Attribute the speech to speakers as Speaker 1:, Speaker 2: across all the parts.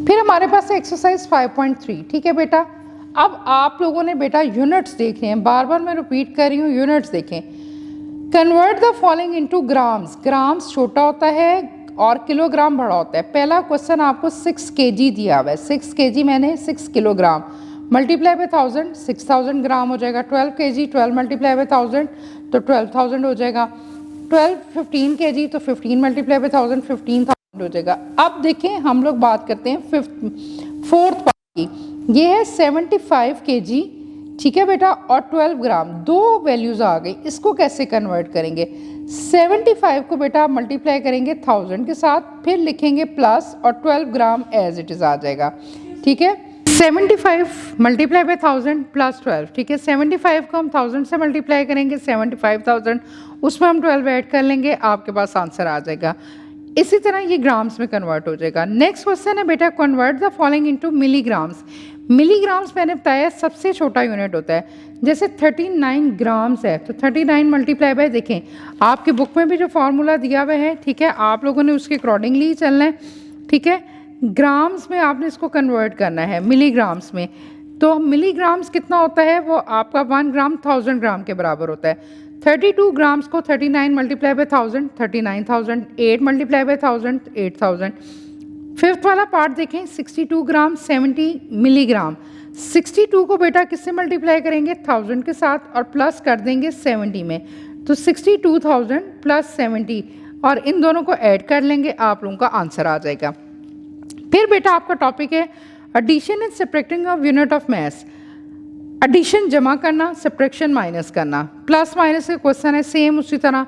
Speaker 1: फिर हमारे पास है एक्सरसाइज 5.3, ठीक है बेटा। अब आप लोगों ने बेटा यूनिट्स देखने हैं, बार बार मैं रिपीट कर रही हूँ, यूनिट्स देखें। Convert the following into grams. Grams छोटा होता है और किलोग्राम बड़ा होता है। पहला क्वेश्चन आपको 6 kg दिया हुआ है, 6 kg मैंने 6 किलोग्राम मल्टीप्लाई बाय 1000, 6000 ग्राम हो जाएगा। 12 kg 12 मल्टीप्लाई बाय 1000 तो 12000 हो जाएगा। 15 kg तो 15 मल्टीप्लाई बाय 1000 15000 हो जाएगा। अब देखें हम लोग बात करते हैं फोर्थ पार्ट की। ये है 75 kg, ठीक है बेटा, और 12 ग्राम, दो वैल्यूज आ गई। इसको कैसे कन्वर्ट करेंगे? 75 को बेटा मल्टीप्लाई करेंगे 1000 के साथ, फिर लिखेंगे प्लस और 12 ग्राम एज इट इज आ जाएगा, ठीक है। 75 मल्टीप्लाई बाय 1000 प्लस 12, ठीक है। 75 को हम 1000 से मल्टीप्लाई करेंगे, 75,000, उसमें हम 12 ऐड कर लेंगे, आपके पास आंसर आ जाएगा। इसी तरह ये ग्राम्स में कन्वर्ट हो जाएगा। नेक्स्ट क्वेश्चन है बेटा, convert the following into milligrams. Milligrams मैंने बताया सबसे छोटा यूनिट होता है। जैसे 39 ग्राम्स है तो 39 मल्टीप्लाई बाय, देखें आपकी बुक में भी जो फॉर्मूला दिया हुआ है, ठीक है, आप लोगों ने उसके अकॉर्डिंगली ही चलना है, ठीक है। ग्राम्स में आपने इसको कन्वर्ट करना है मिलीग्राम्स में। तो मिलीग्राम्स कितना होता है? वो आपका 1 ग्राम 1000 ग्राम के बराबर होता है। 32 ग्राम्स को 39 multiply by 1000 39,000, 8 multiply by 1000 8000। Fifth वाला पार्ट देखें, 62 ग्राम 70 मिलीग्राम। 62 को बेटा किससे मल्टीप्लाई करेंगे? 1000 के साथ और प्लस कर देंगे 70 में, तो 62,000 प्लस 70 और इन दोनों को ऐड कर लेंगे, आप लोगों का आंसर आ जाएगा। फिर बेटा आपका टॉपिक है addition and subtracting of unit of mass. Addition जमा करना, सब्ट्रैक्शन माइनस करना। प्लस माइनस का क्वेश्चन है सेम उसी तरह।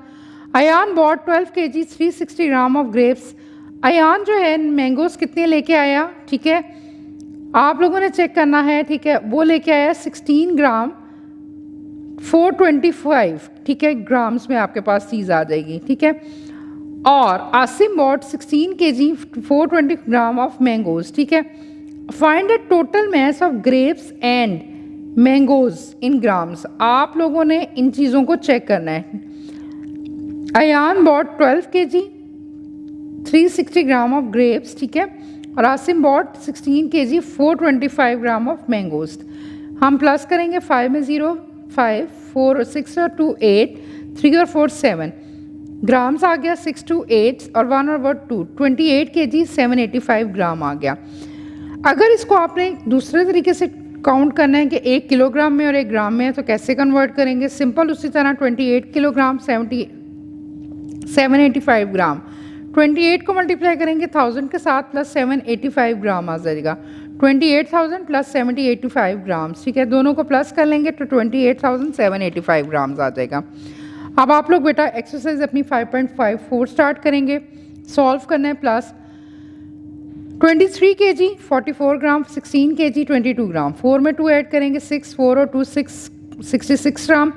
Speaker 1: Ayaan bought 12 kg 360 gram of grapes. Ayaan जो है मैंगोस कितने लेके आया, ठीक है, आप लोगों ने चेक करना है, ठीक है। वो लेके आया 16 ग्राम 425, ठीक है, ग्राम्स में आपके पास चीज़ आ जाएगी, ठीक है। और Asim bought 16 kg 420 gram of mangoes, ठीक है। Find the total mass of grapes and mangoes in grams. आप लोगों ने इन चीज़ों को चेक करना है। Ayaan bought 12 kg 360 gram of grapes, ठीक है, और Asim bought 16 kg 425 gram of mangoes. हम प्लस करेंगे, 5 में 0 5 4 6 और 2 8 3 और 4 7 ग्राम्स आ गया, 6 2 8 और 1 और 2 28 kg 785 ग्राम आ गया। अगर इसको आपने दूसरे तरीके से काउंट करना है कि 1 किलोग्राम में और 1 ग्राम में है, तो कैसे कन्वर्ट करेंगे? सिंपल उसी तरह 28 किलोग्राम 785 ग्राम, 28 को मल्टीप्लाई करेंगे 1000 के साथ प्लस 785 ग्राम आ जाएगा। 28,000 प्लस 785 ग्राम, ठीक है, दोनों को प्लस कर लेंगे तो 28,785 ग्राम्स आ जाएगा। अब आप लोग बेटा एक्सरसाइज अपनी 5.54 स्टार्ट करेंगे। सॉल्व करना है। प्लस 23 kg 44 ग्राम, 16 kg 22 ग्राम, 4 में 2 ऐड करेंगे 6 4 और 2 6 66 ग्राम,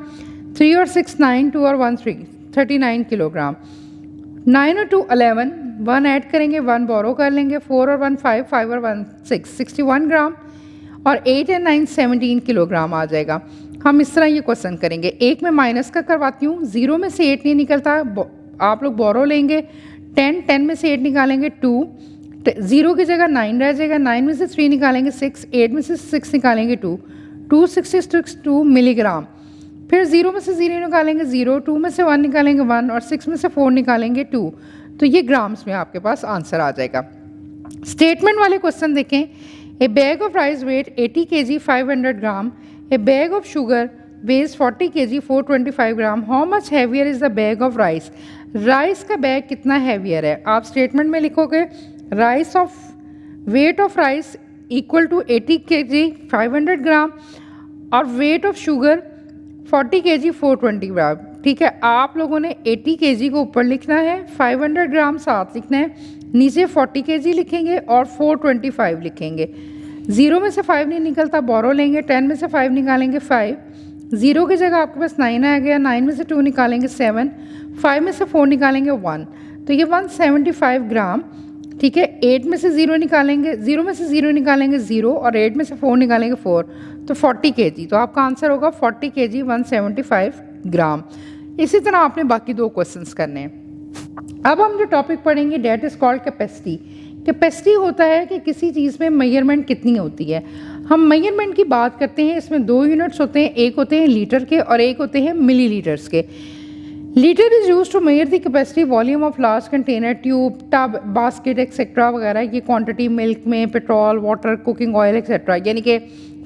Speaker 1: 3 और 6 9 2 और 1 3 39 किलोग्राम, 9 और 2 11 1 ऐड करेंगे 1 बोरो कर लेंगे, 4 और 1 5 5 और 1 6 61 ग्राम और 8 और 9 17 किलोग्राम आ जाएगा। हम इस तरह ये क्वेश्चन करेंगे। एक में माइनस का करवाती हूँ, 0 में से 8 नहीं निकलता, आप लोग बोरो लेंगे 10 में से 8 निकालेंगे 2, 0 की जगह 9 रह जाएगा, 9 में से 3 निकालेंगे 6, 8 में से 6 निकालेंगे 2, 262 मिलीग्राम। फिर 0 में से 0 निकालेंगे 0, 2 में से 1 निकालेंगे 1 और 6 में से 4 निकालेंगे 2, तो ये ग्राम्स में आपके पास आंसर आ जाएगा। स्टेटमेंट वाले क्वेश्चन देखें। A bag of rice weight 80 kg 500 gram, a bag of sugar weighs 40 kg 425 gram, how much heavier is the bag of rice. Rice का बैग कितना हैवियर है? आप स्टेटमेंट में लिखोगे rice of weight of rice equal to 80 kg 500 gram और weight of sugar 40 kg 420 gram, ठीक है। आप लोगों ने 80 kg को ऊपर लिखना है, 500 ग्राम साथ लिखना है, नीचे 40 kg लिखेंगे और 425 लिखेंगे। 0 में से 5 नहीं निकलता, बोरो लेंगे, 10 में से 5 निकालेंगे 5, 0 की जगह आपके पास 9 आ गया, 9 में से 2 निकालेंगे 7, 5 में से 4 निकालेंगे 1, तो ये 175 ग्राम, ठीक है। 8 में से 0 निकालेंगे, 0 में से 0 निकालेंगे 0 और 8 में से 4 निकालेंगे 4, तो 40 kg, तो आपका आंसर होगा 40 kg 175 ग्राम। इसी तरह आपने बाकी दो क्वेश्चंस करने हैं। अब हम जो टॉपिक पढ़ेंगे that is called capacity. Capacity होता है कि किसी चीज़ में मेजरमेंट कितनी होती है। हम मेजरमेंट की बात करते हैं, इसमें दो यूनिट्स होते हैं, एक होते हैं लीटर के और एक होते हैं मिलीलीटर्स के। Litre is use to measure the capacity volume of large container, tube, tub, basket etcetera वगैरह। ये क्वांटिटी मिल्क में, petrol, water, cooking oil etcetera, यानी कि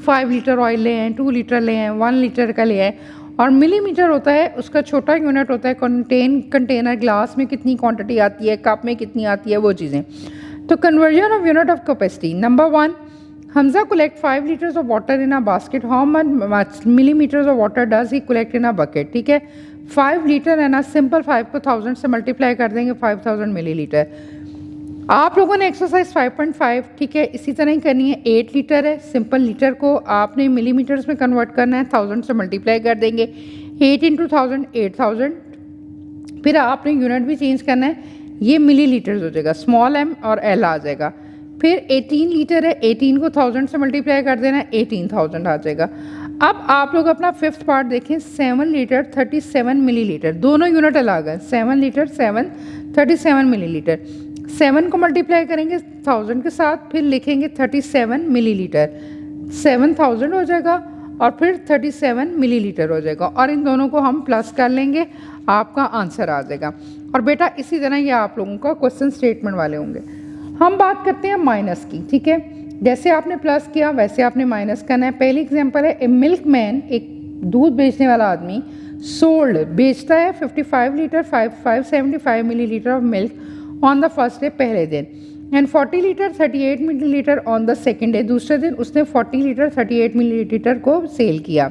Speaker 1: 5 लीटर ऑयल ले हैं, 2 लीटर ले हैं, 1 लीटर का ले हैं। और मिलीमीटर होता है उसका छोटा यूनिट होता है कंटेनर, ग्लास में कितनी क्वांटिटी आती है, कप में कितनी आती है, वो चीज़ें। तो conversion of unit of capacity, number 1, Hamza collect 5 liters of water in a basket. How much millimeters of water does he collect in a bucket? ठीक है, 5 लीटर है ना, सिंपल 5 को 1000 से मल्टीप्लाई कर देंगे, 5000 मिलीलीटर। आप लोगों ने एक्सरसाइज 5.5 ठीक है इसी तरह ही करनी है। 8 लीटर है, सिंपल लीटर को आपने मिलीमीटर्स में कन्वर्ट करना है, 1000 से मल्टीप्लाई कर देंगे, 8 इंटू 1000 8000। फिर आपने यूनिट भी चेंज करना है, ये मिलीलीटर्स हो जाएगा, स्मॉल m और l आ जाएगा। फिर 18 लीटर है, 18 को 1000 से मल्टीप्लाई कर देना है, 18000 आ जाएगा। अब आप लोग अपना फिफ्थ पार्ट देखें, 7 लीटर 37 मिलीलीटर, दोनों यूनिट अलग है, 7 लीटर 7 37 मिलीलीटर। 7 को मल्टीप्लाई करेंगे 1000 के साथ, फिर लिखेंगे 37 मिलीलीटर, 7000 हो जाएगा और फिर 37 मिलीलीटर हो जाएगा, और इन दोनों को हम प्लस कर लेंगे, आपका आंसर आ जाएगा। और बेटा इसी तरह ये आप लोगों का क्वेश्चन स्टेटमेंट वाले होंगे। हम बात करते हैं माइनस की, ठीक है, जैसे आपने प्लस किया वैसे आपने माइनस करना है। पहली एग्जांपल है, ए मिल्क मैन, एक दूध बेचने वाला आदमी, सोल्ड बेचता है 55 litre 575 millilitre of milk on the first day, पहले दिन, and 40 litre 38 millilitre on the second day, दूसरे दिन उसने 40 लीटर 38 मिलीलीटर को सेल किया।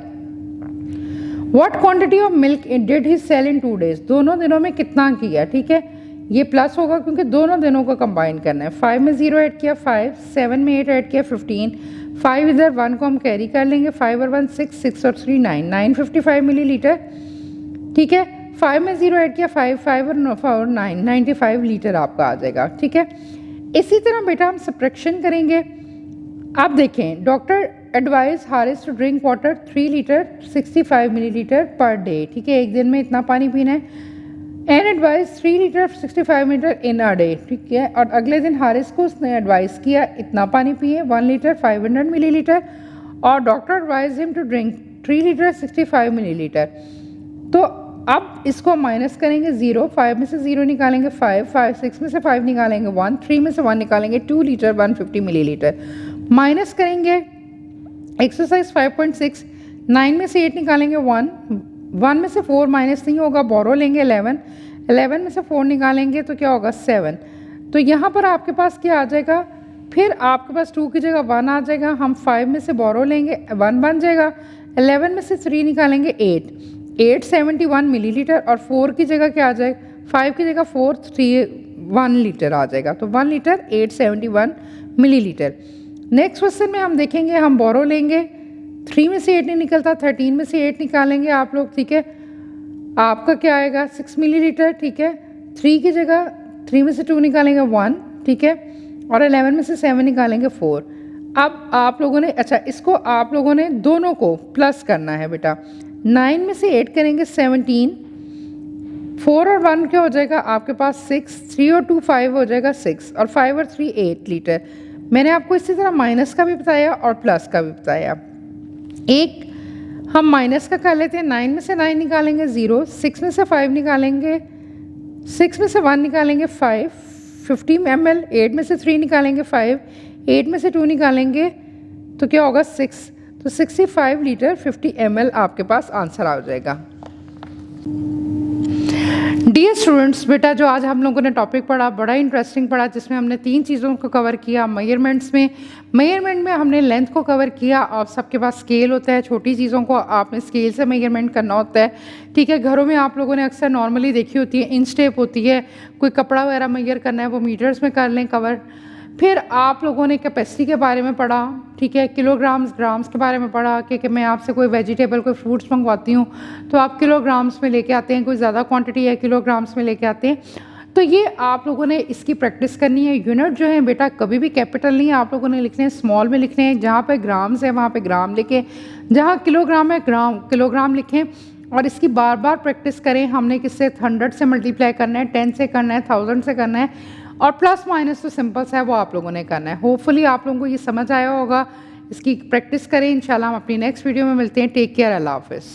Speaker 1: What quantity of milk did he sell in 2 days, दोनों दिनों में कितना किया, ठीक है, ये प्लस होगा क्योंकि दोनों दिनों को कंबाइन करना है। 5 में 0 ऐड किया 5, 7 में 8 ऐड किया 15, 5 इधर 1 को हम कैरी कर लेंगे, 5 और 1 6, 6 और 3 9, 955 मिलीलीटर, ठीक है। 5 में 0 ऐड किया 5, 5 और 9 95 लीटर आपका आ जाएगा, ठीक है। इसी तरह बेटा हम सब्ट्रैक्शन करेंगे। आप देखें, doctor advise Haris to drink water 3 litre 65 millilitre per day, ठीक है, एक दिन में इतना पानी पीना है। An advice 3 litre 65 millilitre in a day, ठीक है, और अगले दिन हारिस को उसने एडवाइस किया इतना पानी पिए 1 लीटर 500 मिलीलीटर, और doctor advise him to drink 3 litre 65 millilitre. तो अब इसको माइनस करेंगे, 0 5 में से 0 निकालेंगे 5 6 में से 5 निकालेंगे 1, 3 में से 1 निकालेंगे 2 लीटर 150 मिलीलीटर, माइनस करेंगे एक्सरसाइज 5.6, 9 में से 8 निकालेंगे 1 में से 4 माइनस नहीं होगा, बोरो लेंगे 11 में से 4 निकालेंगे तो क्या होगा 7। तो यहाँ पर आपके पास क्या आ जाएगा, फिर आपके पास 2 की जगह 1 आ जाएगा, हम 5 में से बोरो लेंगे 1 बन जाएगा, 11 में से 3 निकालेंगे 8 71 मिलीलीटर, और 4 की जगह क्या आ जाएगा, 5 की जगह 4 3 1 लीटर आ जाएगा, तो 1 लीटर 871 मिलीलीटर। नेक्स्ट क्वेश्चन में हम देखेंगे, हम बोरो लेंगे, 3 में से 8 नहीं निकलता, 13 में से 8 निकालेंगे आप लोग, ठीक है, आपका क्या आएगा 6 मिलीलीटर, ठीक है। 3 की जगह 3 में से 2 निकालेंगे 1, ठीक है, और 11 में से 7 निकालेंगे 4। अब आप लोगों ने, अच्छा इसको आप लोगों ने दोनों को प्लस करना है बेटा, 9 में से 8 करेंगे 17, 4 और 1 क्या हो जाएगा आपके पास 6, 3 और 2 5 हो जाएगा 6, और 5 और 3 8 लीटर। मैंने आपको इसी तरह माइनस का भी बताया और प्लस का भी बताया। एक हम माइनस का कर लेते हैं, 9 में से 9 निकालेंगे 0, 6 में से 5 निकालेंगे, 6 में से 1 निकालेंगे 5 50 ml, 8 में से 3 निकालेंगे 5, 8 में से 2 निकालेंगे तो क्या होगा 6, तो 65 लीटर 50 ml आपके पास आंसर आ जाएगा। डियर स्टूडेंट्स, बेटा जो आज हम लोगों ने टॉपिक पढ़ा बड़ा इंटरेस्टिंग पढ़ा, जिसमें हमने 3 चीज़ों को कवर किया। मेजरमेंट में हमने लेंथ को कवर किया, और सबके पास स्केल होता है, छोटी चीज़ों को आपने स्केल से मेजरमेंट करना होता है, ठीक है। घरों में आप लोगों ने अक्सर नॉर्मली देखी होती है, इंच टेप होती है, कोई कपड़ा वगैरह मेजर करना है वो मीटर्स में कर लें कवर। फिर आप लोगों ने कैपेसिटी के बारे में पढ़ा, ठीक है, किलोग्राम्स ग्राम्स के बारे में पढ़ा कि मैं आपसे कोई वेजिटेबल कोई फ्रूट्स मंगवाती हूँ तो आप किलोग्राम्स में लेके आते हैं, कोई ज़्यादा क्वांटिटी है किलोग्राम्स में लेके आते हैं। तो ये आप लोगों ने इसकी प्रैक्टिस करनी है। यूनिट जो है बेटा कभी भी कैपिटल नहीं है, आप लोगों ने लिखने हैं, स्मॉल में लिखने हैं, जहाँ पे ग्राम्स है वहाँ पे ग्राम लिखें, जहाँ किलोग्राम है किलोग्राम लिखें, और इसकी बार बार प्रैक्टिस करें। हमने किससे 100 से मल्टीप्लाई करना है, 10 से करना है, 1000 से करना है, और प्लस माइनस तो सिंपल सा है, वो आप लोगों ने करना है। होपफुली आप लोगों को ये समझ आया होगा, इसकी प्रैक्टिस करें। इंशाल्लाह हम अपनी नेक्स्ट वीडियो में मिलते हैं। टेक केयर, अल्लाह हाफिज़।